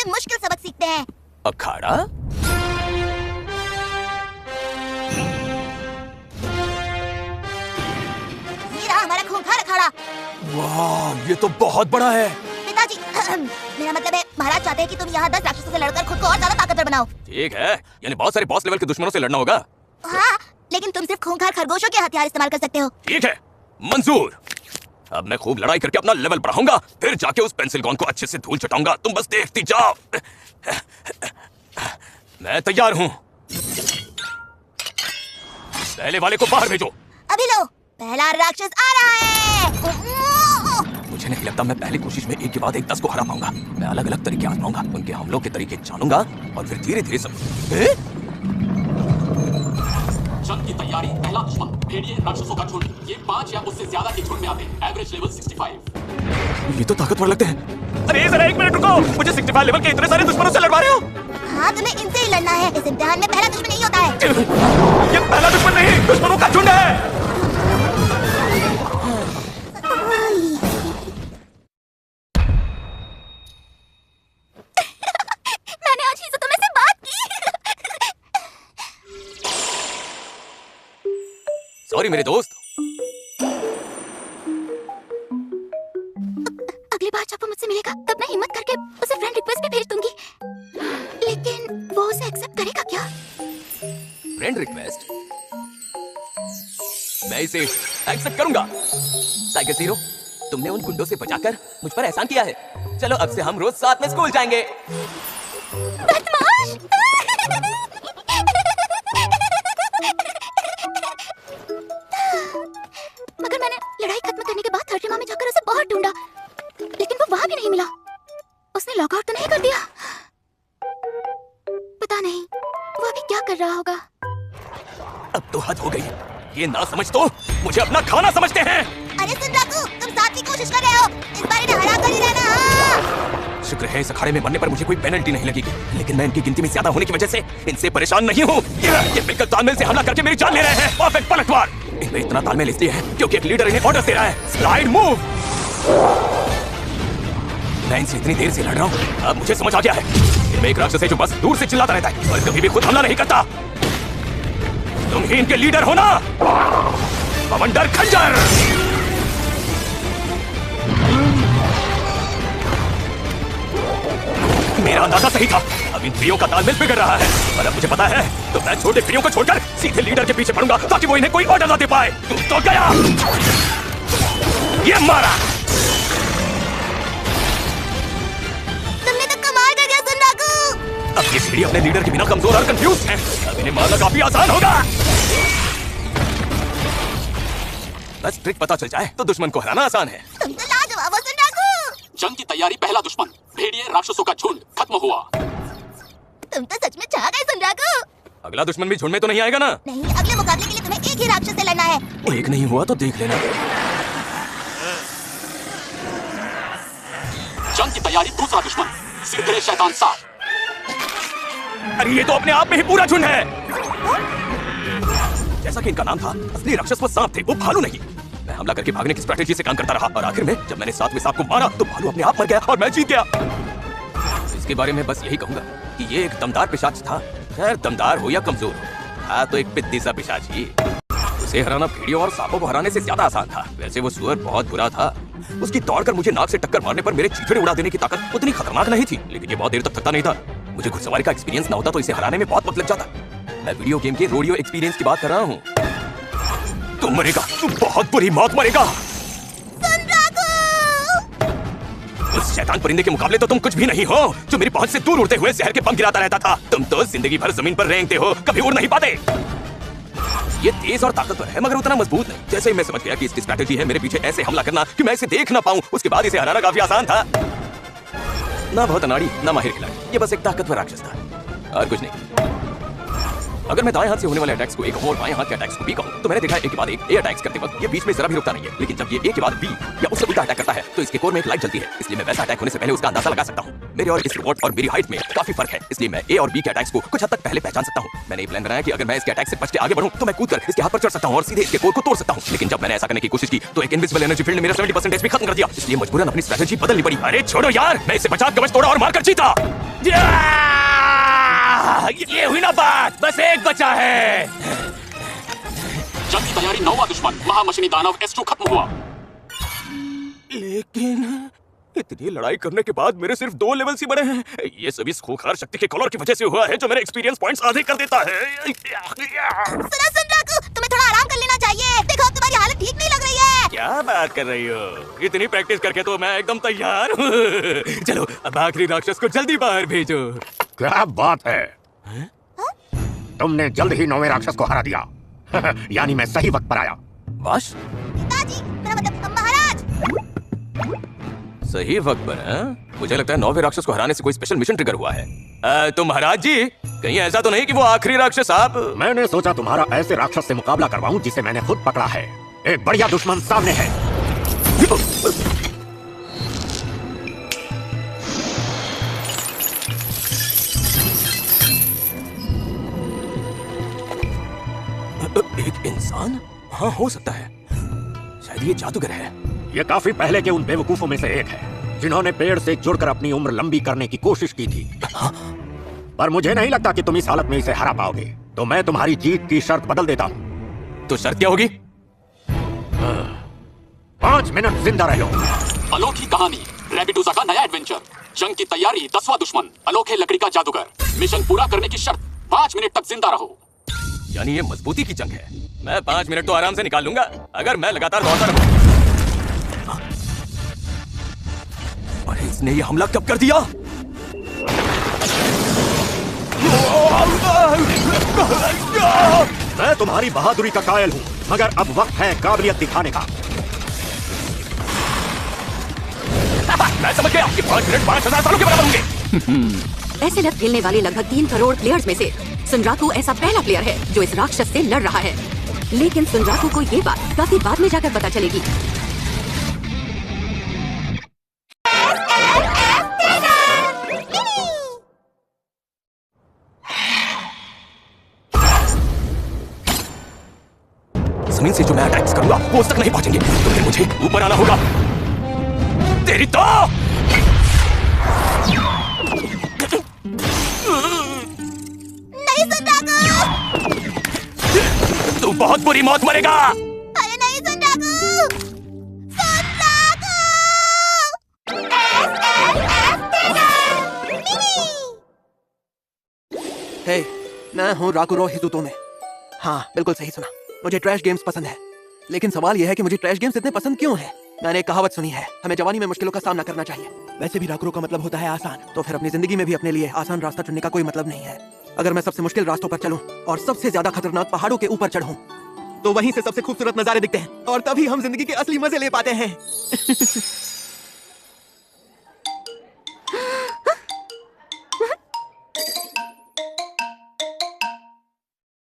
मुश्किल सबक सीखते हैं। अखाड़ा? ये रहा हमारा खूंखार अखाड़ा। वाह, ये तो बहुत बड़ा है। पिताजी, मेरा मतलब है महाराज चाहते हैं कि तुम यहाँ 10 राक्षसों से लड़कर खुद को और ज्यादा ताकतवर बनाओ। ठीक है, यानी बहुत सारे बॉस लेवल के दुश्मनों से लड़ना होगा। हाँ, लेकिन तुम सिर्फ खूंखार खरगोशों के हथियार इस्तेमाल कर सकते हो। ठीक है, मंजूर। अब मैं खूब लड़ाई करके अपना लेवल बढ़ाऊंगा, फिर जाके उस पेंसिल गॉन को अच्छे से धूल चटाऊंगा। तुम बस देखती जाओ। मैं तैयार हूँ। पहले वाले को बाहर भेजो। अभी लो, पहला राक्षस आ रहा है। मुझे नहीं लगता मैं पहली कोशिश में एक के बाद एक 10 को हरा पाऊंगा। मैं अलग अलग तरीके आजमाऊंगा, उनके हमलों के तरीके जानूंगा और फिर धीरे धीरे सब। जंग की तैयारी, पहला दुश्मन भेड़िए राक्षसों का झुंड। ये 5 या उससे ज्यादा के झुंड में आते हैं। Average level 65। ये तो ताकतवर लगते हैं। अरे जरा 1 मिनट रुको, मुझे 65 लेवल के इतने सारे दुश्मनों से लड़वा रहे हो? हाँ, तुम्हें इनसे ही लड़ना है। इस इम्तिहान में पहला दुश्मन नहीं होता है। ये पहला दुश्मन नहीं, दुश्मनों का झुंड है। मैंने आज ही से तुम्हें से बात की। सॉरी मेरे दोस्त। अगली बार जब वो मुझसे मिलेगा तब मैं हिम्मत करके उसे फ्रेंड रिक्वेस्ट भी भेज दूंगी। लेकिन वो उसे एक्सेप्ट करेगा क्या? Friend request? मैं इसे एक्सेप्ट करूंगा। टाइगर ज़ीरो, तुमने उन गुंडों से बचाकर मुझ पर एहसान किया है। चलो अब से हम रोज साथ में स्कूल जाएंगे। बदमाश! मगर मैंने लड़ाई खत्म करने के बाद 30 में जाकर उसे बहुत ढूंढा, लेकिन वो वहां भी नहीं मिला। उसने लॉग आउट तो नहीं कर दिया? पता नहीं वो अभी क्या कर रहा होगा। अब तो हद हो गई। ये ना समझ तो मुझे अपना खाना समझते हैं। अरे सुन राकू, तुम साथ की कोशिश कर रहे हो। इस बार इन्हें हरा कर ही रहना। हाँ। शुक्र है इस अखाड़े में मरने पर मुझे कोई पेनल्टी नहीं लगेगी, लेकिन मैं इनकी गिनती में ज्यादा होने की वजह से इनसे परेशान नहीं हूँ। ये बिल्कुल तालमेल से हमला करके मेरी जान ले रहे हैं। परफेक्ट पलटवार। इनमें इतना तालमेल इसलिए है क्योंकि एक लीडर इन्हें ऑर्डर दे रहा है। Slide move. मैं इनसे इतनी देर से लड़ रहा हूँ, अब मुझे समझ आ गया है। इनमें एक राक्षस है जो बस दूर से चिल्लाता रहता है और कभी भी खुद हमला नहीं करता। तुम ही इनके लीडर हो ना? बवंडर खंजर। मेरा अंदाजा सही था। अब इन ट्रियो का तालमेल बिगड़ रहा है और अब मुझे पता है तो मैं छोटे ट्रियो को छोड़कर सीधे लीडर के पीछे पड़ूंगा ताकि वो इन्हें कोई ऑर्डर ना दे पाए। तुम तो गया। ये मारा। तुमने तो कमाल कर दिया सुन राकू। अब ये सीढ़ी अपने लीडर के बिना कमजोर और कंफ्यूज है। अब इन्हें मारना काफी आसान होगा। बस ट्रिक पता चल जाए तो दुश्मन को हराना आसान है। तुम तो लाजवाब हो सुन राकू। जंग की तैयारी, पहला दुश्मन भेड़िए राक्षसों का झुंड खत्म हुआ। तुम तो सच में छा गए सुन राकू। अगला दुश्मन भी झुंड में तो नहीं आएगा ना? नहीं, अगले मुकाबले के लिए तुम्हें एक ही राक्षस से लड़ना है। एक नहीं हुआ तो देख लेना। जंग की तैयारी, दूसरा दुश्मन सिंदरे शैतान 7। अरे ये तो अपने आप में ही पूरा झुंड है। जैसा कि इनका नाम था, असली राक्षस वो सांप थे, वो भालू नहीं। मैं हमला करके भागने की स्ट्रेटेजी से काम करता रहा और आखिर में जब मैंने 7वें सांप को मारा तो भालू अपने आप मर गया और मैं जीत गया। इसके बारे में बस यही कहूंगा कि ये एक दमदार पिशाच था। खैर दमदार हो या कमजोर हो, था तो एक पिद्दी सा पिशाच ही। उसे हराना भेड़ियों और सांपों को हराने से ज्यादा आसान था। वैसे वो सुअर बहुत बुरा था। उसकी दौड़कर मुझे नाक से टक्कर मारने पर मेरे चीथड़े उड़ा देने की ताकत उतनी खतरनाक नहीं थी, लेकिन ये बहुत देर तक थकता नहीं था। मुझे घुड़सवारी का एक्सपीरियंस ना होता तो इसे हराने में बहुत वक्त लग जाता। मैं वीडियो गेम के रोडियो एक्सपीरियंस की बात कर रहा हूँ। तुम मरेगा, तुम बहुत बुरी मौत मरेगा। उस शैतान परिंदे के मुकाबले तो तुम कुछ भी नहीं हो, जो मेरी पहुंच से दूर उड़ते हुए जहर के बम गिराता रहता था। तुम तो जिंदगी भर जमीन पर रेंगते हो, कभी उड़ नहीं पाते। ये तेज और ताकतवर है मगर उतना मजबूत नहीं। जैसे ही मैं समझ गया कि इसकी स्ट्रेटेजी है मेरे पीछे ऐसे हमला करना कि मैं इसे देख ना पाऊं, उसके बाद इसे हराना काफी आसान था। ना बहुत अनाड़ी, ना माहिर खिलाड़ी, ये बस एक ताकतवर राक्षस था और कुछ नहीं। अगर मैं दाएं हाथ से होने वाले अटैक्स को एक और बाएं हाथ के अटैक्स को बी कहूं तो मैंने देखा है एक के बाद एक ए अटैक्स करते वक्त ये बीच में जरा भी रुकता नहीं है, लेकिन जब ये ए के बाद बी या उससे उल्टा अटैक करता है तो इसके कोर में एक लाइट जलती है। इसलिए मैं वैसा अटैक होने से पहले उसका अंदाजा लगा सकता हूं। मेरे और इस रोबोट और मेरी हाइट में काफी फर्क है, इसलिए मैं ए और बी के अटैक्स को कुछ हद तक पहले पहचान सकता हूं। मैंने ये प्लान बनाया कि अगर मैं इसके अटैक से बच के आगे बढ़ूं तो मैं कूदकर इसके हाथ पर चढ़ सकता हूं और सीधे इसके कोर को तोड़ सकता हूं। लेकिन जब मैंने ऐसा करने की कोशिश की तो एक इनविजिबल एनर्जी फील्ड ने मेरा 70% एचपी खत्म कर दिया, इसलिए मजबूरन अपनी स्ट्रेटजी बदलनी पड़ी। अरे छोड़ो यार, मैं इसे बचा कवच तोड़ा और मारकर जीता। बस एक बचा है। जंग की तैयारी 9वां दुश्मन महामशीनी दानव S2 खत्म हुआ। लेकिन इतनी लड़ाई करने के बाद मेरे सिर्फ 2 लेवल्स ही बड़े हैं। ये सभी इस खूंखार शक्ति के कॉलर की वजह से हुआ है जो मेरे एक्सपीरियंस पॉइंट्स आधे कर देता है। सुनो सुनराकू, तुम्हें थोड़ा आराम कर लेना चाहिए। देखो तुम्हारी हालत ठीक नहीं लग रही है। क्या बात कर रही हो? इतनी प्रैक्टिस करके तो मैं एकदम तैयार हूँ। चलो अब आखिरी राक्षस को जल्दी बाहर भेजो। क्या बात है? तुमने जल्द ही 9वें राक्षस को हरा दिया। यानी मैं सही वक्त पर आया। बस पिताजी, मेरा मतलब महाराज। सही वक्त पर है? मुझे लगता है 9वें राक्षस को हराने से कोई स्पेशल मिशन ट्रिगर हुआ है। तो महाराज जी, कहीं ऐसा तो नहीं कि वो आखिरी राक्षस आप? मैंने सोचा तुम्हारा ऐसे राक्षस से मुकाबला करवाऊं जिसे मैंने खुद पकड़ा है। एक बढ़िया दुश्मन सामने है। एक इंसान? हाँ, हो सकता है। शायद ये जादूगर है। ये काफी पहले के उन बेवकूफों में से एक है जिन्होंने पेड़ से जुड़कर अपनी उम्र लंबी करने की कोशिश की थी। पर मुझे नहीं लगता कि तुम इस हालत में इसे हरा पाओगे, तो मैं तुम्हारी जीत की शर्त बदल देता हूँ। तो शर्त क्या होगी? 5 मिनट जिंदा रहो। अनोखी कहानी, रैबिटूजा का नया एडवेंचर। जंग की तैयारी 10वां दुश्मन अनोखे लकड़ी का जादूगर। मिशन पूरा करने की शर्त 5 मिनट तक जिंदा रहो। यानी ये मजबूती की जंग है। मैं 5 मिनट तो आराम से निकाल लूंगा अगर मैं लगातार दौड़ता रहूं। और इसने ये हमला कब कर दिया? मैं तुम्हारी बहादुरी का कायल हूँ, मगर अब वक्त है काबिलियत दिखाने का। मैं समझ गया कि 5 मिनट 5000 सालों के बराबर होंगे। ऐसे लत खेलने वाले लगभग 3 करोड़ प्लेयर्स में से सुनराकू ऐसा पहला प्लेयर है जो इस राक्षस से लड़ रहा है। लेकिन सुनराकू को ये बात काफी बाद में जाकर पता चलेगी। जमीन से जो मैं अटैक्स करूंगा वो उस तक नहीं पहुंचेंगे, तो फिर मुझे ऊपर आना होगा। तेरी तो नहीं सुनराकू। तू बहुत बुरी मौत मरेगा। अरे नहीं सुनराकू। सुनराकू। हे, मैं हूँ राकुरो हितुतोमे। हाँ, बिल्कुल सही सुना। मुझे ट्रैश गेम्स पसंद है, लेकिन सवाल यह है कि मुझे ट्रैश गेम्स इतने पसंद क्यों हैं? मैंने एक कहावत सुनी है, हमें जवानी में मुश्किलों का सामना करना चाहिए। वैसे भी राकुरो का मतलब होता है आसान, तो फिर अपनी जिंदगी में भी अपने लिए आसान रास्ता चुनने का कोई मतलब नहीं है। अगर मैं सबसे मुश्किल रास्तों पर चलूं और सबसे ज्यादा खतरनाक पहाड़ों के ऊपर चढ़ूं, तो वहीं से सबसे खूबसूरत नजारे दिखते हैं और तभी हम जिंदगी के असली मजे ले पाते हैं।